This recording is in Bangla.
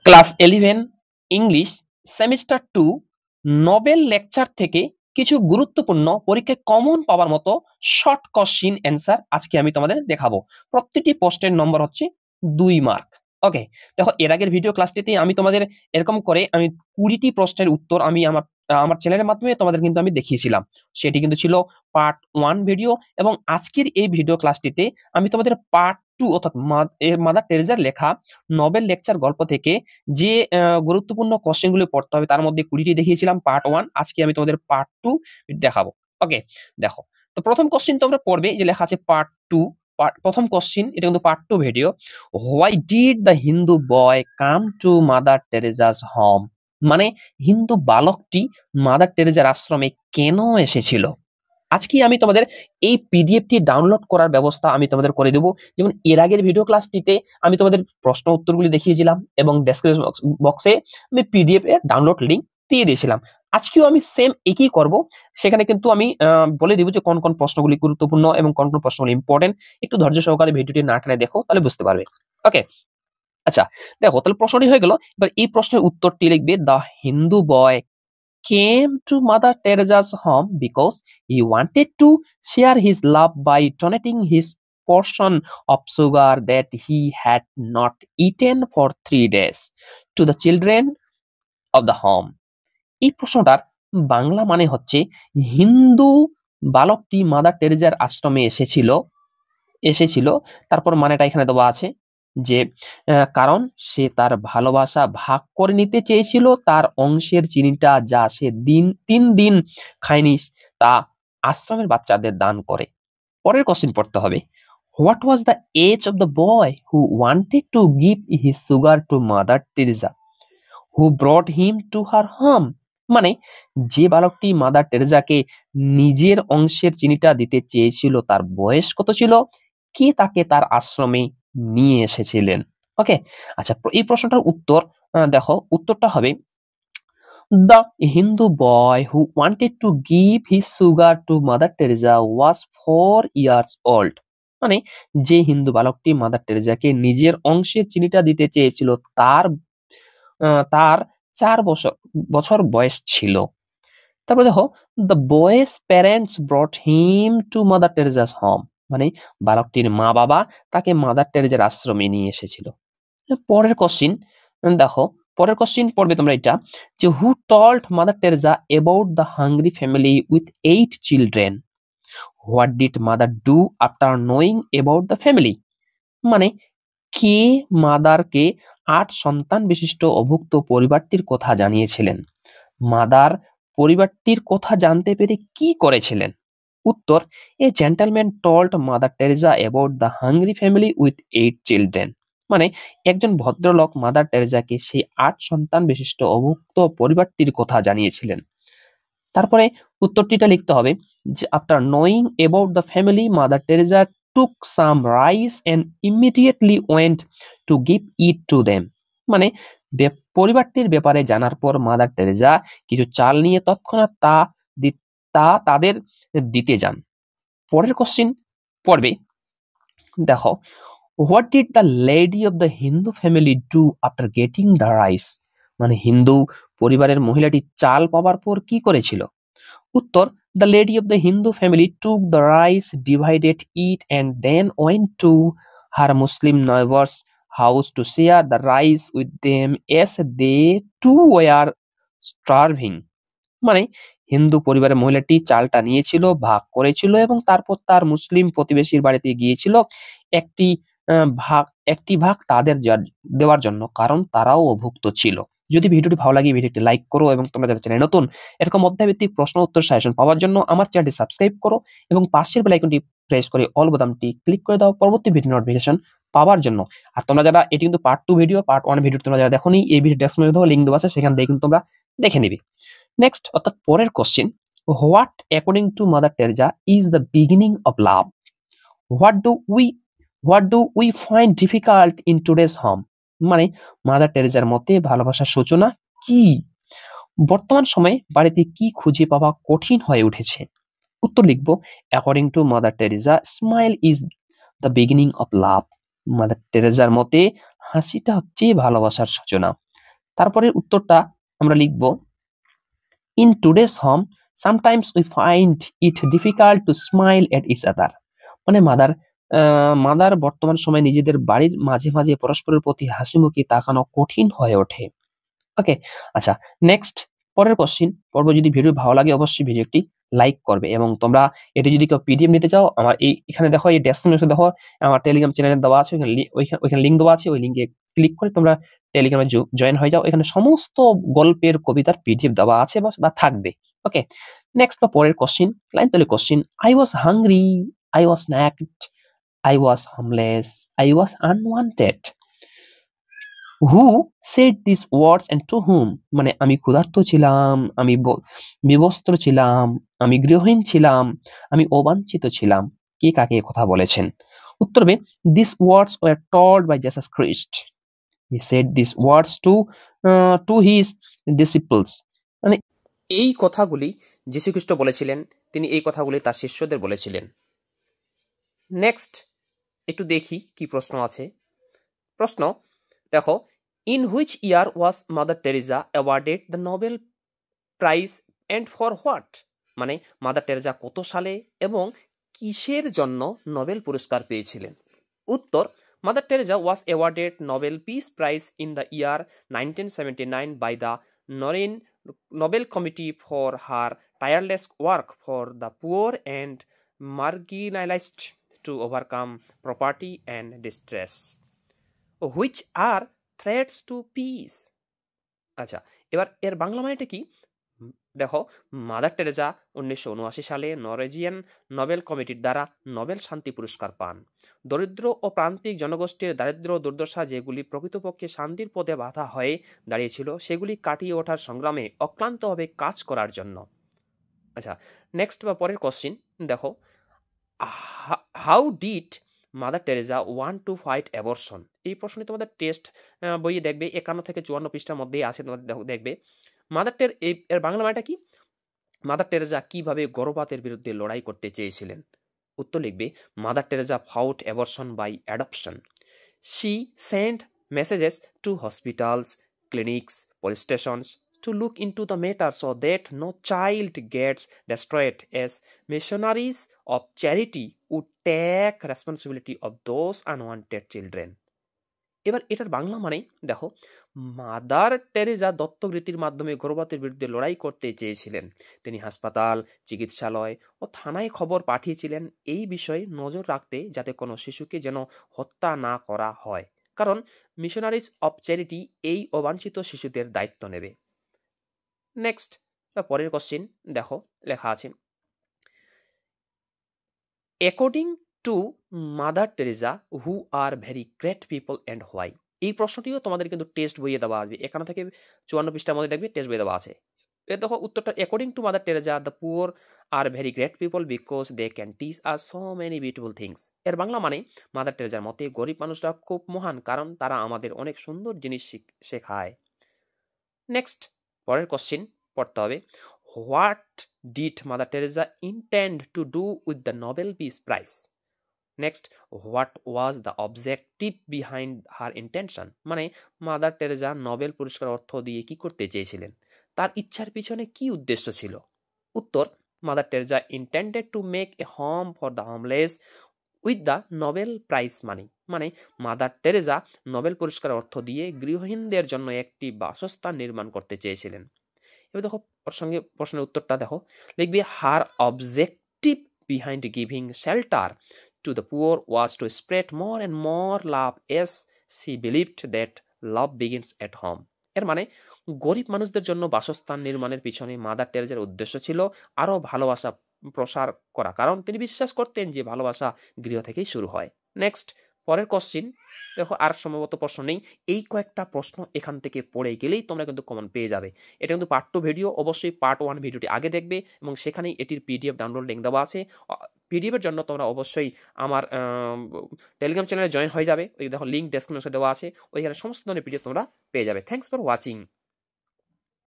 Class 11 English semester 2 Nobel lecture থেকে কিছু গুরুত্বপূর্ণ পরীক্ষায় কমন পাওয়ার মতো শর্ট কোশ্চেন অ্যান্সার আজকে আমি তোমাদের দেখাবো। প্রত্যেকটি পোস্টের নম্বর হচ্ছে 2 মার্ক। ওকে, দেখো এর আগের ভিডিও ক্লাসটিতে আমি তোমাদের এরকম করে আমি 20টি প্রশ্নের উত্তর আমি আমার চ্যানেলের মাধ্যমে তোমাদের কিন্তু আমি দেখিয়েছিলাম। সেটি কিন্তু ছিল পার্ট 1 ভিডিও, এবং আজকের এই ভিডিও ক্লাসটিতে আমি তোমাদের পার্ট 2 অর্থাৎ মাদার টেরেজার লেখা নোবেল লেকচার গল্প থেকে যে গুরুত্বপূর্ণ কোশ্চেনগুলো পড়তে হবে তার মধ্যে 20টি দেখিয়েছিলাম পার্ট 1, আজকে আমি তোমাদের পার্ট 2 দেখাবো। ওকে, দেখো তো প্রথম কোশ্চেন তোমরা পড়বে যে লেখা আছে পার্ট 2। প্রথম কোশ্চেন, এটা কিন্তু part 2 video. Why did the Hindu boy come to Mother Teresa's home? মানে হিন্দু বালকটি মাদার টেরেজার আশ্রমে কেন এসেছিল? আজকে আমি তোমাদের এই পিডিএফটি ডাউনলোড করার ব্যবস্থা আমি তোমাদের করে দেবো। যেমন এর আগের ভিডিও ক্লাসটিতে আমি তোমাদের প্রশ্ন উত্তরগুলি দেখিয়েছিলাম এবং ডেসক্রিপশন বক্সে আমি পিডিএফ এর ডাউনলোড লিংক দিয়ে দিয়েছিলাম। আজকেও আমি সেম একই করব। সেখানে কিন্তু আমি বলে দিব যে কোন কোন প্রশ্নগুলি গুরুত্বপূর্ণ এবং কোন কোন প্রশ্নগুলি ইম্পর্টেন্ট। একটু ধৈর্য সহকারে ভিডিওটি না টেনে দেখো, তাহলে বুঝতে পারবে। ওকে, আচ্ছা দেখো তাহলে প্রশ্নটি হয়ে গেল। এবার এই প্রশ্নের উত্তরটি লিখবে, the Hindu boy came to Mother Teresa's home because he wanted to share his love by donating his portion of sugar that he had not eaten for 3 days to the children of the home. এই প্রশ্নটার বাংলা মানে হচ্ছে, হিন্দু বালকটি মাদার টেরেজার আশ্রমে এসেছিল, তারপর মানেটা এখানে দেওয়া আছে যে কারণ সে তার ভালোবাসা ভাগ করে নিতে চেয়েছিল তার অংশের চিনিটা, যা সে 3 দিন খায়নি, তা আশ্রমের বাচ্চাদের দান করে। পরের কোশ্চেন পড়তে হবে, what was the age of the boy who wanted to give his sugar to Mother Teresa who brought him to her home? মানে যে বালকটি মাদার টেরেজাকে নিজের অংশের চিনিটা দিতে চেয়েছিল তার বয়স কত ছিল? কে তাকে তার আশ্রমে নিয়ে এসেছিলেন? ওকে, আচ্ছা এই প্রশ্নটার উত্তর দেখো, উত্তরটা হবে, the Hindu boy who wanted to give his sugar to Mother Teresa was 4 years old. মানে যে হিন্দু বালকটি মাদার টেরেজাকে নিজের অংশের চিনিটা দিতে চেয়েছিল তার 4 বছর বয়স ছিল। তারপরে দেখো, the boy's parents brought him to Mother Teresa's home. মানে বালকটির মা বাবা তাকে মাদার টেরেজার আশ্রমে নিয়ে এসেছিল। পরের কোশ্চিন দেখো, পরের কোশ্চিন পড়বে তোমরা এটা, যে who told Mother Teresa about the hungry family with 8 children? What did Mother do after knowing about the family? মানে কে মাদারকে 8 সন্তান বিশিষ্ট অভুক্ত পরিবারটির কথা জানিয়েছিলেন? মাদার পরিবারটির কথা জানতে পেরে কি করেছিলেন? উত্তর, এ gentleman told Mother Teresa about the hungry family with 8 children. মানে একজন ভদ্রলোক মাদার টেরেজাকে সেই 8 সন্তান বিশিষ্ট অভুক্ত পরিবারটির কথা জানিয়েছিলেন। তারপরে উত্তরটিটা লিখতে হবে যে after knowing about the family Mother Teresa took some rice and immediately went to give it to them. মানে পরিবারটির ব্যাপারে জানার পর মাদার টেরেজা কিছু চাল নিয়ে তৎক্ষণাৎ তা তাদের দিতে যান। পরের কোশ্চিন পড়বে, দেখো, what did the lady of the Hindu family do after getting the rice? মানে হিন্দু পরিবারের মহিলাটি চাল পাওয়ার পর কি করেছিল? উত্তর, the lady of the Hindu family took the rice, divided it, and then went to her Muslim neighbor's house to share the rice with them as they too were starving. মানে হিন্দু পরিবারের মহিলাটি চালটা নিয়েছিল, ভাগ করেছিল এবং তারপর তার মুসলিম প্রতিবেশীর বাড়িতে গিয়েছিল একটি একটি ভাগ তাদের দেওয়ার জন্য, কারণ তারাও অভুক্ত ছিল। যদি ভিডিওটি ভালো লাগে ভিডিওটি লাইক করো, এবং তোমরা যারা চ্যানেলে নতুন এরকম অধ্যায়ভিত্তিক প্রশ্ন উত্তর সাজেশন পাওয়ার জন্য আমার চ্যানেলটি সাবস্ক্রাইব করো এবং পাশের বেল আইকনটি প্রেস করে অল বোতামটি ক্লিক করে দাও পরবর্তী ভিডিও নোটিফিকেশন পাওয়ার জন্য। আর তোমরা যারা, এটি কিন্তু পার্ট 2 ভিডিও, পার্ট 1 ভিডিও তোমরা যারা দেখোনি, এই ভিডিও ডেসক্রিপশনে লিংক দেওয়া আছে, সেখান থেকে কিন্তু তোমরা দেখে নিবে। নেক্সট অর্থাৎ পরের question, what according to Mother Teresa is the beginning of love? What do we find difficult in today's home? মানে মাদার টেরেজার মতে ভালোবাসার সূচনা কি? বর্তমান সময়ে বাড়িতে কি খুঁজে পাওয়া কঠিন হয়ে উঠেছে? উত্তর লিখব, according to Mother Teresa smile is the beginning of love. Mother টেরেজার মতে হাসিটা হচ্ছে ভালোবাসার সূচনা। তারপরের উত্তরটা আমরা লিখব, in today's home sometimes we find it difficult to smile at each other. মানে মাদার বর্তমান সময়ে নিজেদের বাড়ির মাঝে মাঝে পরস্পরের প্রতি হাসিমুখে তাকানো কঠিন হয়ে ওঠে। ওকে, আচ্ছা, নেক্সট পরের কোশ্চিন পর্ব। যদি ভিডিও ভালো লাগে অবশ্যই ভিডিওটি লাইক করবে, এবং তোমরা এটি যদি কেউ পিডিএফ নিতে চাও, আমার এখানে দেখো, এই ডেসক্রিপশনে দেখো আমার টেলিগ্রাম চ্যানেলে দেওয়া আছে, ওইখানে লিঙ্ক দেওয়া আছে, ওই লিঙ্কে ক্লিক করে তোমরা টেলিগ্রামে জয়েন হয়ে যাও। এখানে সমস্ত গল্পের কবিতার পিডিএফ দেওয়া আছে বা থাকবে। ওকে, নেক্সট বা পরের কোশ্চিন, লাইন তলে question, I was hungry, I was naked, I was homeless, I was unwanted. Who said this words and to whom? মানে আমি ক্ষুধার্ত ছিলাম, আমি বিবস্ত্র ছিলাম, আমি গৃহহীন ছিলাম, আমি অবাঞ্ছিত ছিলাম। কে কাকে কথা বলেছেন? উত্তর হবে, this words were told by Jesus Christ. He said this words to his disciples. মানে এই কথাগুলি যীশু খ্রিস্ট বলেছিলেন, তিনি এই কথাগুলি তার শিষ্যদের বলেছিলেন। নেক্সট একটু দেখি কি প্রশ্ন আছে। প্রশ্ন দেখো, in which year was Mother Teresa awarded the Nobel Prize and for what? মানে মাদার টেরেসা কত সালে এবং কিসের জন্য নোবেল পুরস্কার পেয়েছিলেন? উত্তর, Mother Teresa was awarded Nobel Peace Prize in the year 1979 by the Nobel committee for her tireless work for the poor and marginalised to overcome property and distress, which are threats to peace. আচ্ছা, এবার এর বাংলা মানেটা কি? দেখো, মাদার টেরেসা 1979 সালে নরওয়েজিয়ান নোবেল কমিটির দ্বারা নোবেল শান্তি পুরস্কার পান। দরিদ্র ও প্রান্তিক জনগোষ্ঠীর দারিদ্র দুর্দশা যেগুলি প্রকৃতপক্ষে শান্তির পথে বাধা হয়ে দাঁড়িয়েছিল, সেগুলি কাটিয়ে ওঠার সংগ্রামে অক্লান্তভাবে কাজ করার জন্য। আচ্ছা, নেক্সট বা পরের কোশ্চিন দেখো, how did mother Teresa want to fight abortion? এই প্রশ্নটি তোমাদের টেস্ট বইয়ে দেখবে, 51 থেকে 54 পৃষ্ঠার মধ্যেই আছে, তোমাদের দেখবে। এর বাংলা মানেটা কি? মাদার টেরেসা কিভাবে গর্ভপাতের বিরুদ্ধে লড়াই করতে চেয়েছিলেন? উত্তর লিখবে, Mother Teresa fought abortion by adoption. She sent messages to hospitals, clinics, police stations to look into the matter so that no child gets destroyed, as missionaries of charity would take responsibility of those unwanted children. এবার এটার বাংলা মানে দেখো, মাদার টেরেসা দত্তক রীতির মাধ্যমে গর্ভপাতের বিরুদ্ধে লড়াই করতে চেয়েছিলেন। তিনি হাসপাতাল, চিকিৎসালয় ও থানায় খবর পাঠিয়েছিলেন এই বিষয়ে নজর রাখতে, যাতে কোনো শিশুকে যেন হত্যা না করা হয়, কারণ মিশনারিজ অফ চ্যারিটি এই অবাঞ্ছিত শিশুদের দায়িত্ব নেবে। নেক্সট পরের কোশ্চিন দেখো, লেখা আছে, according to Mother Teresa who R very great people and why? এই প্রশ্নটিও তোমাদের কিন্তু টেস্ট বইয়ে দেওয়া আসবে, 51 থেকে 54 পৃষ্ঠার মধ্যে দেখবে টেস্ট বইয়ে দেওয়া আছে। এ দেখো উত্তরটা, according to Mother Teresa the poor are very great people because they can teach us so many beautiful things. এর বাংলা মানে, মাদার টেরেসার মতে গরিব মানুষরা খুব মহান, কারণ তারা আমাদের অনেক সুন্দর জিনিস শেখায়। নেক্সট পরের কোশ্চিন পড়তে হবে, what did mother Teresa intend to do with the Nobel Peace prize? Next, what was the objective behind her intention? মানে মাদার টেরেসা নোবেল পুরস্কার অর্থ দিয়ে কি করতে চেয়েছিলেন, তার ইচ্ছার পিছনে কি উদ্দেশ্য ছিল? উত্তর, Mother Teresa intended to make a home for the homeless with the Nobel prize money. মানে মাদার টেরেসা নোবেল পুরস্কার অর্থ দিয়ে গৃহহীনদের জন্য একটি বাসস্থান নির্মাণ করতে চেয়েছিলেন। এবার দেখো প্রশ্নের উত্তরটা দেখো, লিখবে, her objective behind giving shelter to the poor was to spread more and more love, as she believed that love begins at home. এর মানে গরিব মানুষদের জন্য বাসস্থান নির্মাণের পিছনে মাদার টেরেসার উদ্দেশ্য ছিল আরো ভালোবাসা প্রসার করা, কারণ তিনি বিশ্বাস করতেন যে ভালোবাসা গৃহ থেকেই শুরু হয়। নেক্সট পরের কোশ্চিন দেখো, আর সম্ভবত প্রশ্ন নেই, এই কয়েকটা প্রশ্ন এখান থেকে পড়ে গেলেই তোমরা কিন্তু কমন পেয়ে যাবে। এটা কিন্তু পার্ট 2 ভিডিও, অবশ্যই পার্ট 1 ভিডিওটি আগে দেখবে, এবং সেখানেই এটির পিডিএফ ডাউনলোড লিঙ্ক দেওয়া আছে। পিডিএফের জন্য তোমরা অবশ্যই আমার টেলিগ্রাম চ্যানেলে জয়েন হয়ে যাবে, ওই দেখো লিঙ্ক ডেসক্রিপশনে দেওয়া আছে, ওইখানে সমস্ত ধরনের পিডিএফ তোমরা পেয়ে যাবে। Thanks for watching.